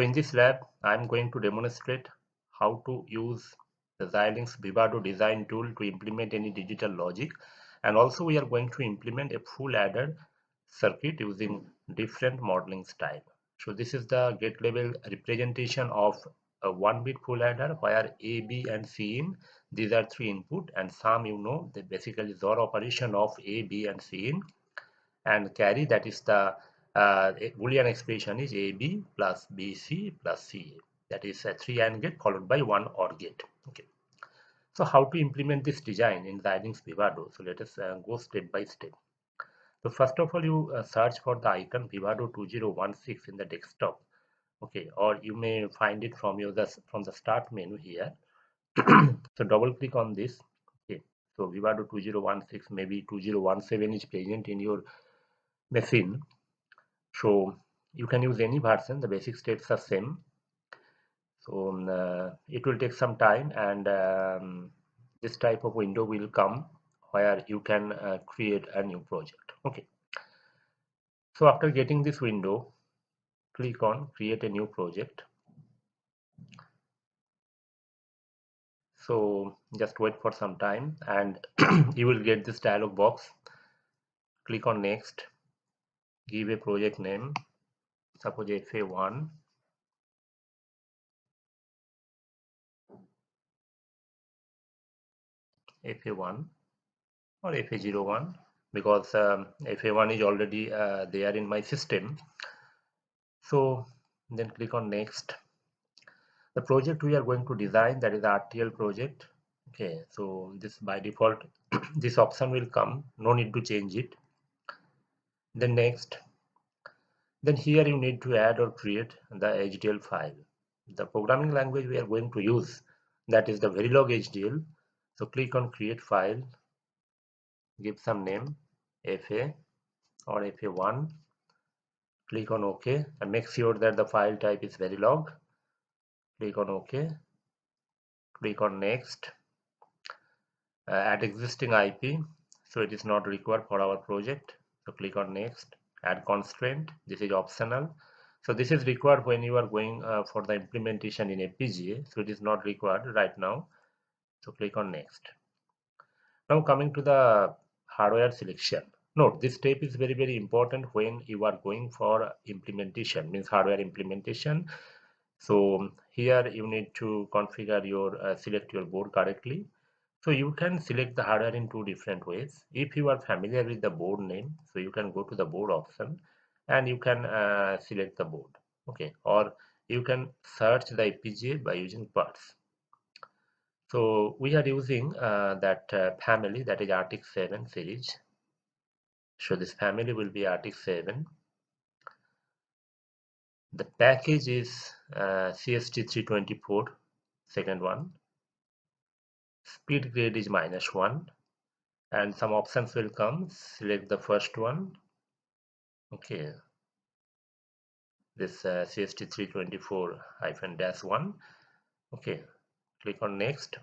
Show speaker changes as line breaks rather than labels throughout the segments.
in this lab, I'm going to demonstrate how to use the XILINX Vivado design tool to implement any digital logic, and also we are going to implement a full adder circuit using different modeling style. So this is the gate level representation of a 1-bit full adder where A, B and C in, these are 3 input, and sum, you know, the basically XOR operation of A, B and C in, and carry, that is the Boolean expression is AB plus BC plus CA. That is a 3 AND gate followed by 1 OR gate. Okay. So how to implement this design in XILINX Vivado? So let us go step by step. So first of all, you search for the icon Vivado 2016 in the desktop. Okay, or you may find it from from the start menu here. So double click on this. Okay, so Vivado 2016, maybe 2017 is present in your machine. So you can use any version, the basic steps are same. So it will take some time, and this type of window will come where you can create a new project. Okay, so after getting this window, click on create a new project. So just wait for some time and you will get this dialog box. Click on next, give a project name, suppose FA1. FA1 or FA01, because FA1 is already there in my system. So then click on next. The project we are going to design, that is the RTL project. Okay, so this by default this option will come, no need to change it. Then next, then here you need to add or create the HDL file. The programming language we are going to use, that is the Verilog HDL. So click on create file, give some name FA or FA1, click on OK and make sure that the file type is Verilog. Click on OK, click on next, add existing IP, so it is not required for our project. So click on next, add constraint, this is optional. So this is required when you are going for the implementation in FPGA, so it is not required right now. So click on next. Now coming to the hardware selection. Note, this step is very important when you are going for implementation, means hardware implementation. So here you need to configure your select your board correctly. So you can select the hardware in 2 different ways. If you are familiar with the board name, so you can go to the board option and you can select the board. Okay, or you can search the FPGA by using parts. So we are using that family, that is RTX 7 series. So this family will be RTX 7. The package is CST324, second one. Speed grade is -1, and some options will come. Select the first one. Okay, this CST324-1. Okay, click on next.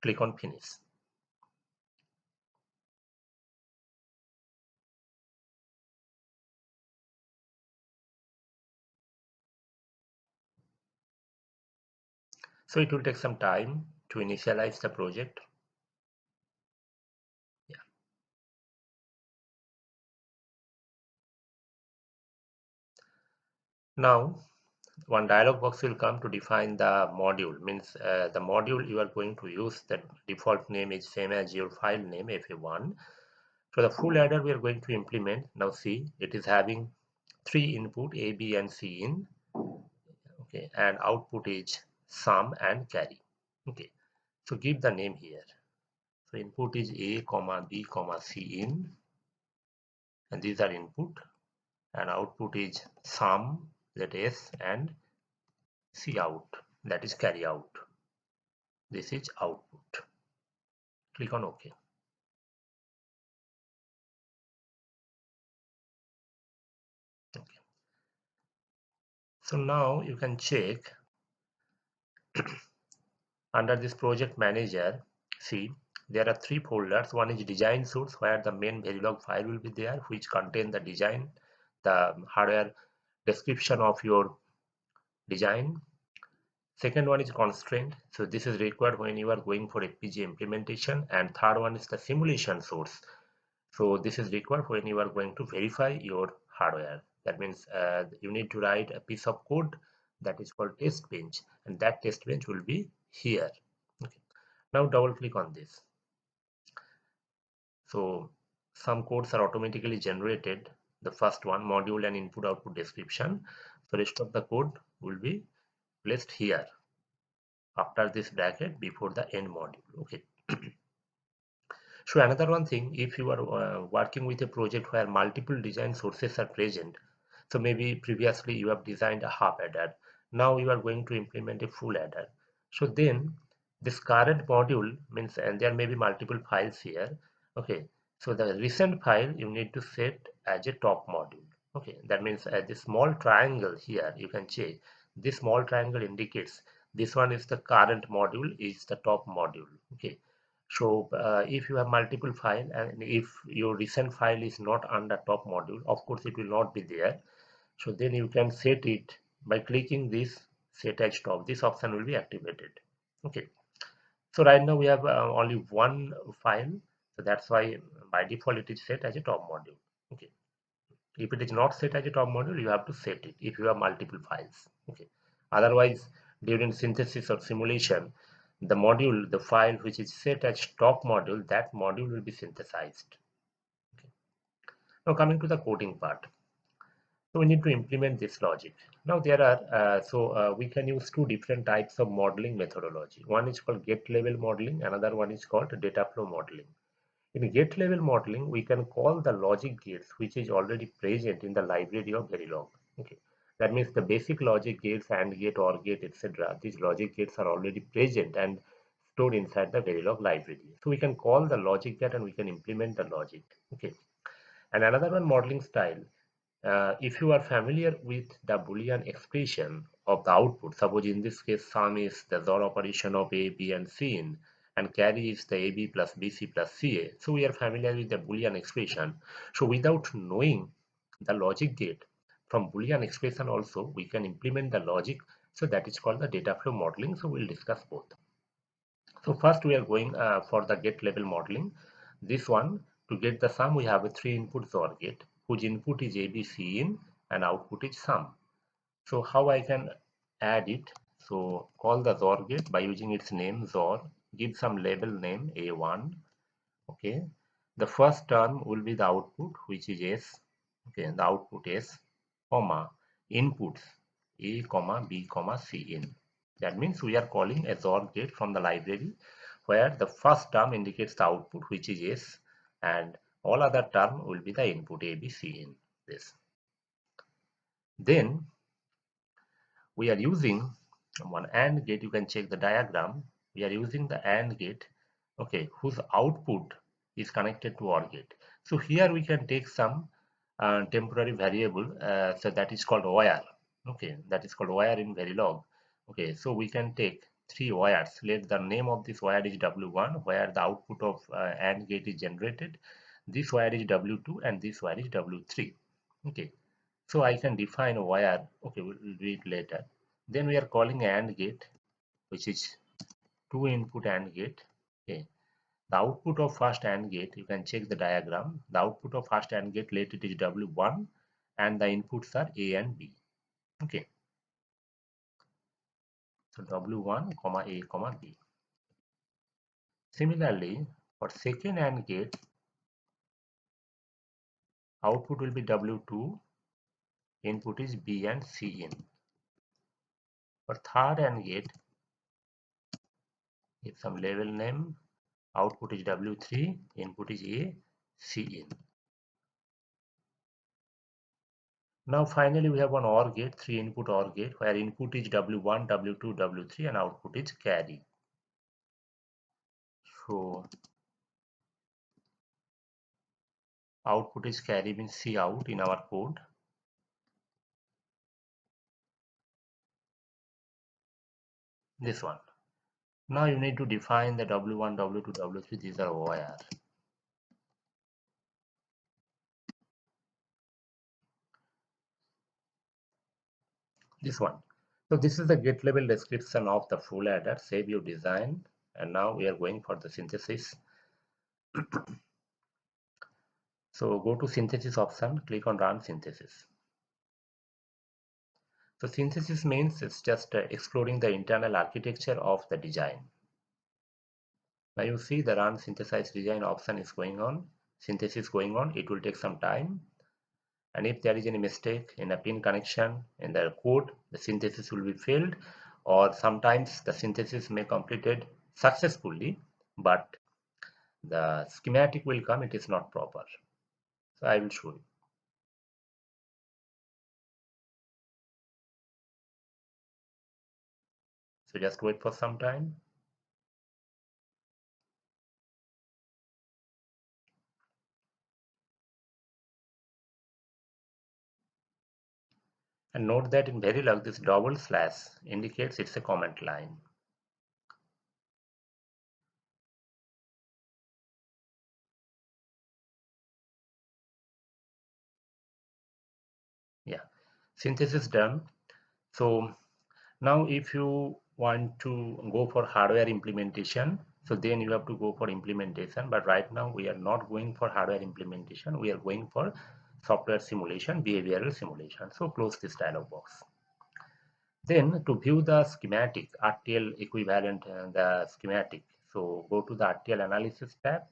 Click on finish. So it will take some time to initialize the project. Yeah. Now one dialog box will come to define the module, means the module you are going to use, that default name is same as your file name FA1. So the full adder we are going to implement. Now see, it is having 3 input A, B and C in. Okay, and output is sum and carry. Okay, so give the name here. So input is A, B, C in, and these are input, and output is sum, that is, and C out, that is carry out. This is output. Click on OK. Okay. So now you can check under this project manager. See, there are 3 folders. One is design source, where the main Verilog file will be there, which contain the design, the hardware description of your design. Second one is constraint. So this is required when you are going for FPGA implementation. And third one is the simulation source. So this is required when you are going to verify your hardware. That means you need to write a piece of code that is called test bench, and that test bench will be here. Okay. Now double click on this. So some codes are automatically generated. The first one, module and input output description. So rest of the code will be placed here after this bracket before the end module. Okay. So another one thing, if you are working with a project where multiple design sources are present, so maybe previously you have designed a half adder, now you are going to implement a full adder. So then this current module means, and there may be multiple files here. Okay, so the recent file you need to set as a top module. Okay, that means this small triangle here, you can check. This small triangle indicates this one is the current module, is the top module. Okay, so if you have multiple file and if your recent file is not under top module, of course it will not be there. So then you can set it by clicking this set as top. This option will be activated. Okay. So right now we have only one file. So that's why by default it is set as a top module. Okay. If it is not set as a top module, you have to set it if you have multiple files. Okay. Otherwise, during synthesis or simulation, the module, the file which is set as top module, that module will be synthesized. Okay. Now coming to the coding part. So we need to implement this logic. Now there are, we can use two different types of modeling methodology. One is called gate level modeling, another one is called data flow modeling. In gate level modeling, we can call the logic gates which is already present in the library of Verilog. Okay, that means the basic logic gates, AND gate, OR gate, etc. These logic gates are already present and stored inside the Verilog library. So we can call the logic gate and we can implement the logic. Okay, and another one modeling style. If you are familiar with the Boolean expression of the output, suppose in this case sum is the XOR operation of A, B and C in, and carry is the AB plus BC plus CA. So we are familiar with the Boolean expression. So without knowing the logic gate, from Boolean expression also we can implement the logic. So that is called the data flow modeling. So we'll discuss both. So first we are going for the gate level modeling. This one, to get the sum, we have a 3 input XOR gate whose input is ABC in and output is sum. So how I can add it? So call the XOR gate by using its name XOR, give some label name A1. Okay, the first term will be the output which is S. Okay, the output S, comma, inputs A, comma, B, comma, C in. That means we are calling a XOR gate from the library where the first term indicates the output which is S and all other term will be the input A, B, C in this. Then we are using one AND gate. You can check the diagram. We are using the AND gate, okay, whose output is connected to OR gate. So here we can take some temporary variable, so that is called wire. Okay, that is called wire in Verilog. Okay, so we can take 3 wires. Let the name of this wire is W1, where the output of AND gate is generated. This wire is W2 and this wire is W3. Okay, so I can define a wire. Okay, we'll read later. Then we are calling AND gate, which is 2 input AND gate. Okay, the output of first AND gate, you can check the diagram. The output of first AND gate, let it is W1 and the inputs are A and B. Okay, so W1 comma A comma B. Similarly, for second AND gate, output will be W2, input is B and C in. For third AND gate, give some label name, output is W3, input is A, C in. Now finally we have one OR gate, 3 input OR gate, where input is W1, W2, W3 and output is carry. So output is carry means C out in our code. This one. Now you need to define the W1, W2, W3, these are wire. this one. So this is the get level description of the full adder. Save your design, and now we are going for the synthesis. So go to synthesis option, click on run synthesis. So synthesis means it's just exploring the internal architecture of the design. Now you see the run synthesize design option is going on, synthesis going on. It will take some time, and if there is any mistake in a pin connection in the code, the synthesis will be failed, or sometimes the synthesis may completed successfully, but the schematic will come, it is not proper. So I will show you. So just wait for some time. And note that in Verilog, this double slash indicates it's a comment line. Yeah, synthesis done. So now if you want to go for hardware implementation, so then you have to go for implementation. But right now we are not going for hardware implementation. We are going for software simulation, behavioral simulation. So close this dialog box. Then to view the schematic, RTL equivalent, the schematic. So go to the RTL analysis tab,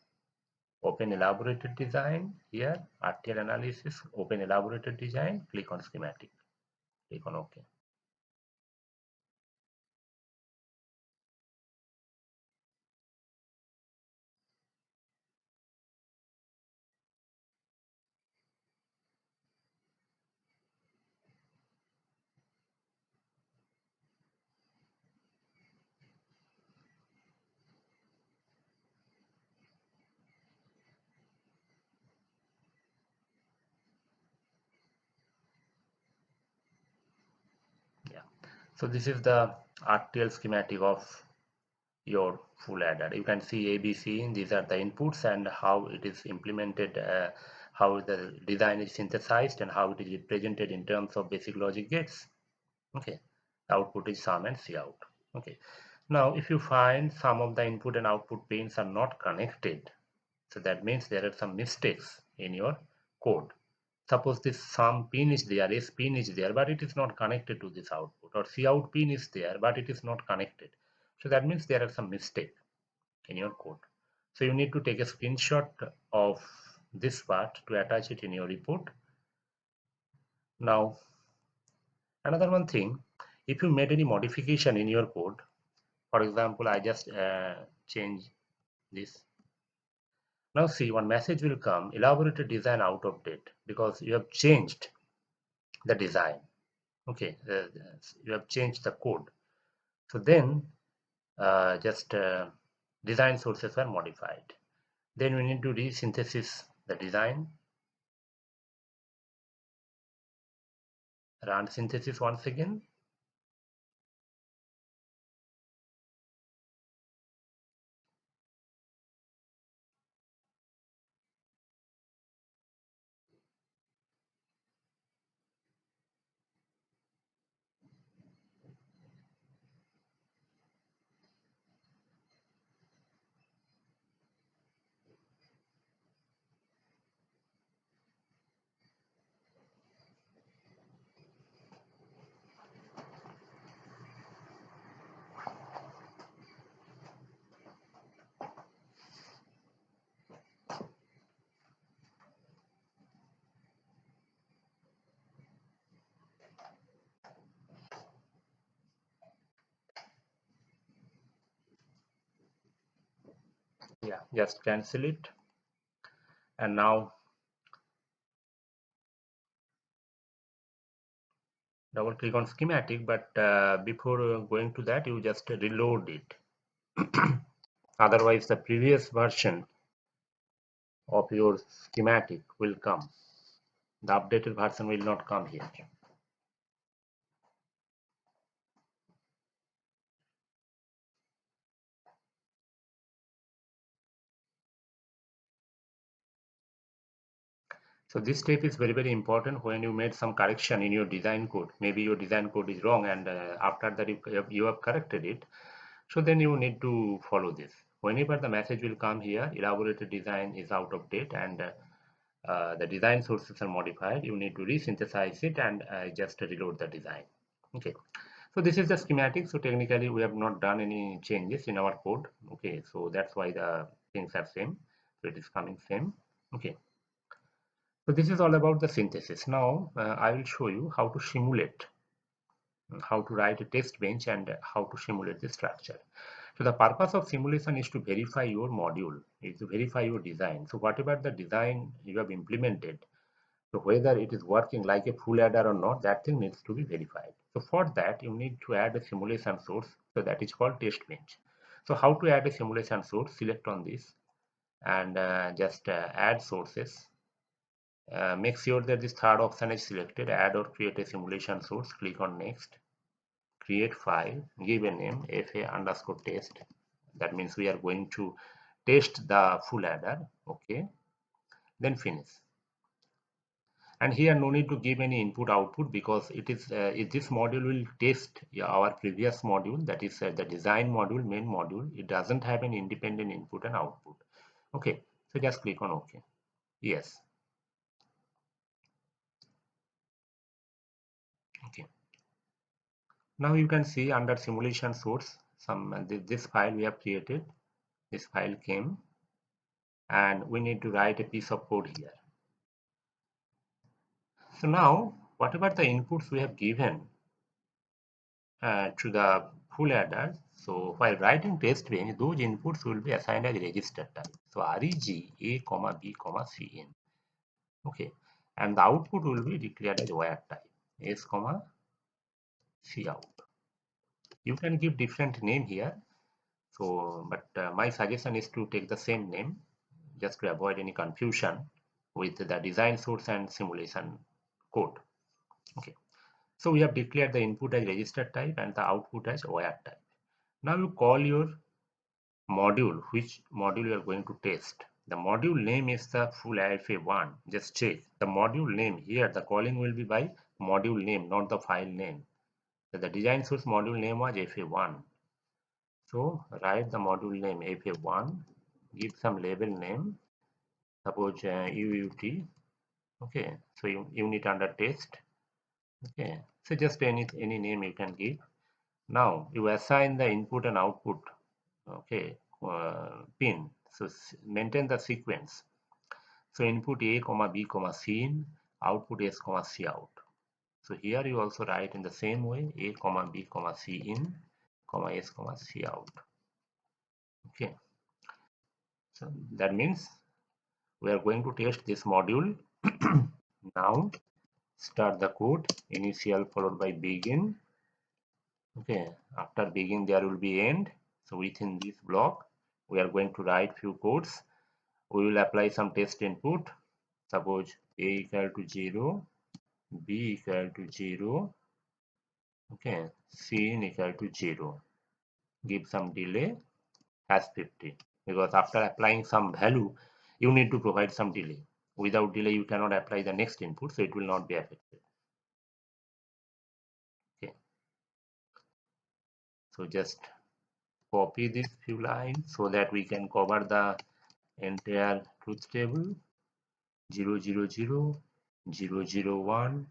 open elaborated design. Here, RTL analysis, open elaborated design, click on schematic, click on OK. Yeah. So this is the RTL schematic of your full adder. You can see ABC, these are the inputs and how it is implemented, how the design is synthesized and how it is represented in terms of basic logic gates. Okay, output is sum and cout. Okay, now if you find some of the input and output pins are not connected, so that means there are some mistakes in your code. Suppose this sum pin is there, S pin is there, but it is not connected to this output, or cout pin is there, but it is not connected. So that means there are some mistake in your code. So you need to take a screenshot of this part to attach it in your report. Now, another one thing, if you made any modification in your code, for example, I just change this. Now see, one message will come, elaborated design out of date, because you have changed the design. Okay, you have changed the code. So then just design sources were modified. Then we need to resynthesis the design, run synthesis once again. Yeah, just cancel it. And now double click on schematic, but before going to that, you just reload it. Otherwise, the previous version of your schematic will come. The updated version will not come here. So this step is very important when you made some correction in your design code. Maybe your design code is wrong, and after that you have corrected it. So then you need to follow this. Whenever the message will come here, elaborated design is out of date, and the design sources are modified, you need to resynthesize it and just reload the design. Okay, so this is the schematic. So technically we have not done any changes in our code. Okay, so that's why the things are same. So it is coming same. Okay, so this is all about the synthesis. Now I will show you how to simulate, how to write a test bench, and how to simulate the structure. So the purpose of simulation is to verify your module, is to verify your design. So whatever the design you have implemented, so whether it is working like a full adder or not, that thing needs to be verified. So for that, you need to add a simulation source. So that is called test bench. So how to add a simulation source? Select on this and just add sources. Make sure that this third option is selected, add or create a simulation source. Click on next, create file, give a name, fa_test. That means we are going to test the full adder. Okay, then finish. And here no need to give any input output, because it is this module will test our previous module, that is the design module, main module. It doesn't have an independent input and output. Okay, so just click on OK. Yes. Okay, now you can see under simulation source some this file we have created. This file came and we need to write a piece of code here. So now whatever the inputs we have given to the full adder, so while writing test bench, those inputs will be assigned as register type. So reg a comma b comma cin. Okay, and the output will be declared as wire type s comma cout. You can give different name here. So, but my suggestion is to take the same name, just to avoid any confusion with the design source and simulation code. Okay, so we have declared the input as register type and the output as wire type. Now you call your module, which module you are going to test. The module name is the full FA1. Just check the module name here. The calling will be by module name, not the file name. So the design source module name was FA1. So write the module name FA1, give some label name, suppose UUT. Okay, so unit under test. Okay, so just any name you can give. Now you assign the input and output. Okay, pin. So maintain the sequence. So input a comma b comma c in, output s comma c out. So here you also write in the same way, a comma b comma c in, comma s comma c out. Okay, so that means we are going to test this module. Now start the code, initial followed by begin. Okay, after begin there will be end. So within this block we are going to write few codes. We will apply some test input. Suppose a equal to 0, b equal to 0, okay, c equal to 0. Give some delay as 50, because after applying some value you need to provide some delay. Without delay you cannot apply the next input, so it will not be affected. Okay, so just copy these few lines so that we can cover the entire truth table. 0 0 0 0 0 1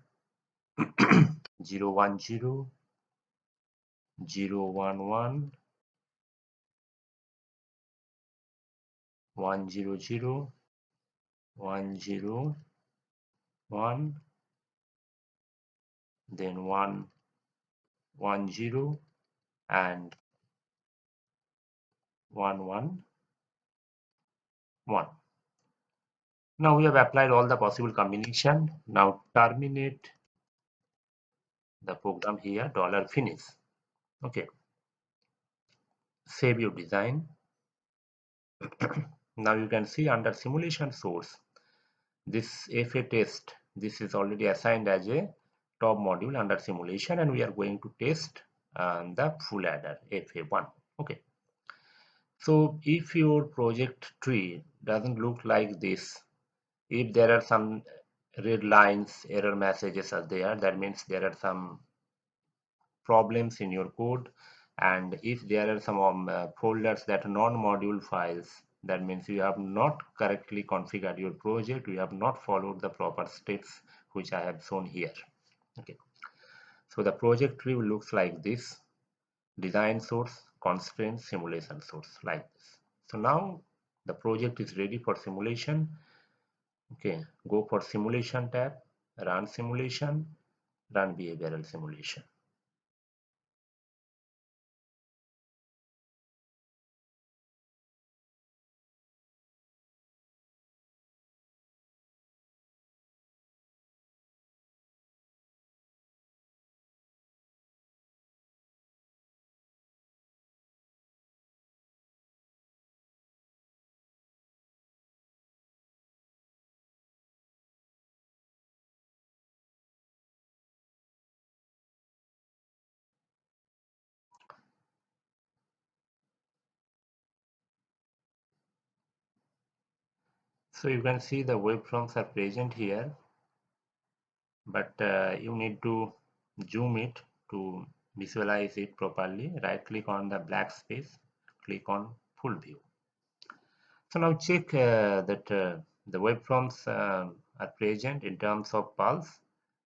0 1 0 0 1 1 1 0 0 1 0 1, then 1 1 0 and 1 1 1. Now we have applied all the possible combination. Now terminate the program here, $finish. Okay, save your design. Now you can see under simulation source, this FA test, this is already assigned as a top module under simulation, and we are going to test the full adder FA1. Okay, so if your project tree doesn't look like this, if there are some red lines, error messages are there. That means there are some problems in your code, and if there are some folders that are non-module files, that means you have not correctly configured your project, you have not followed the proper steps which I have shown here. Okay, so the project tree looks like this: design source, constraint, simulation source, like this. So now the project is ready for simulation. Okay, go for simulation tab, run simulation, run behavioral simulation. So you can see the waveforms are present here, but you need to zoom it to visualize it properly. Right click on the black space, click on full view. So now check that the waveforms are present in terms of pulse.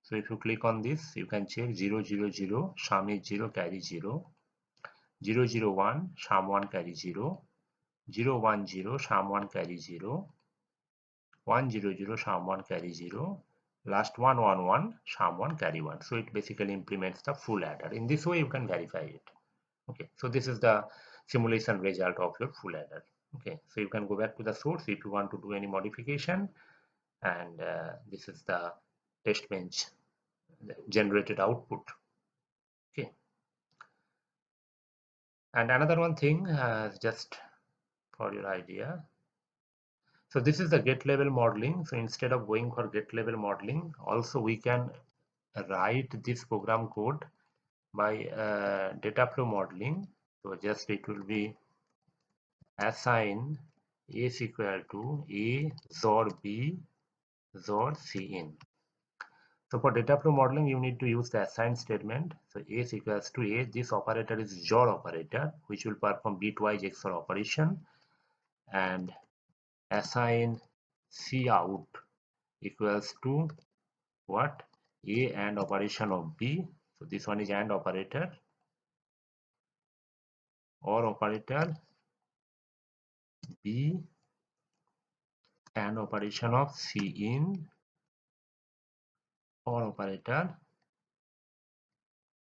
So if you click on this, you can check 000, sham is 0, carry 0, 001, sham 1, carry 0, 010, sham 1, carry 0, 100, sham 1, carry 0, last 111, sham 1, carry 1. So it basically implements the full adder. In this way you can verify it. Okay, so this is the simulation result of your full adder. Okay, so you can go back to the source if you want to do any modification, and this is the test bench generated output. Okay, and another one thing, just for your idea, so this is the get level modeling. So instead of going for get level modeling, also we can write this program code by data flow modeling. So just it will be assign A is equal to A XOR B XOR Cin. So for data flow modeling, you need to use the assign statement. So A is equals to A. This operator is XOR operator, which will perform bitwise XOR operation, and assign Cout equals to what? A and operation of B. So this one is AND operator, OR operator, B and operation of Cin, OR operator,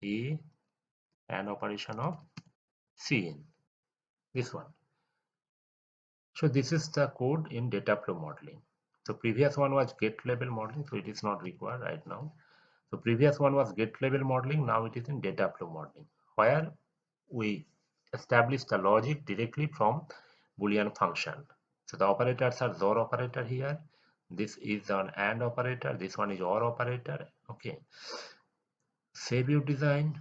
A and operation of Cin. This one. So this is the code in data flow modeling. So previous one was get level modeling, so it is not required right now. So previous one was get level modeling, now it is in data flow modeling, where we establish the logic directly from Boolean function. So the operators are XOR operator here. This is an AND operator. This one is OR operator. Okay. Save your design.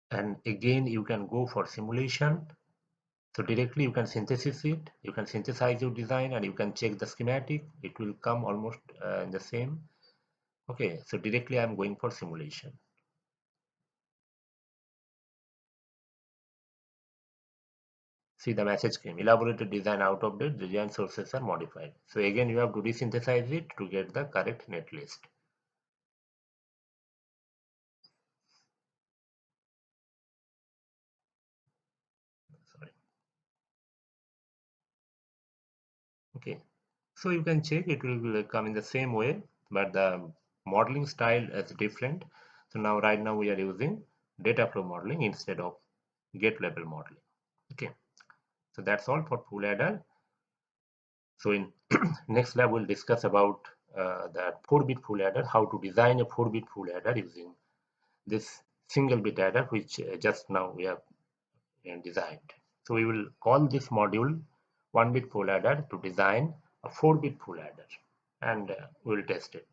And again, you can go for simulation. So directly you can synthesize it. You can synthesize your design and you can check the schematic. It will come almost the same. Okay. So directly I'm going for simulation. See, the message came: elaborated design out of date, design sources are modified. So again, you have to resynthesize it to get the correct netlist. Sorry. Okay. So you can check, it will come in the same way, but the modeling style is different. So now, right now, we are using data flow modeling instead of get level modeling. Okay. So that's all for full adder. So in next lab, we'll discuss about the 4-bit full adder, how to design a 4-bit full adder using this single bit adder, which just now we have designed. So we will call this module 1-bit full adder to design a 4-bit full adder, and we will test it.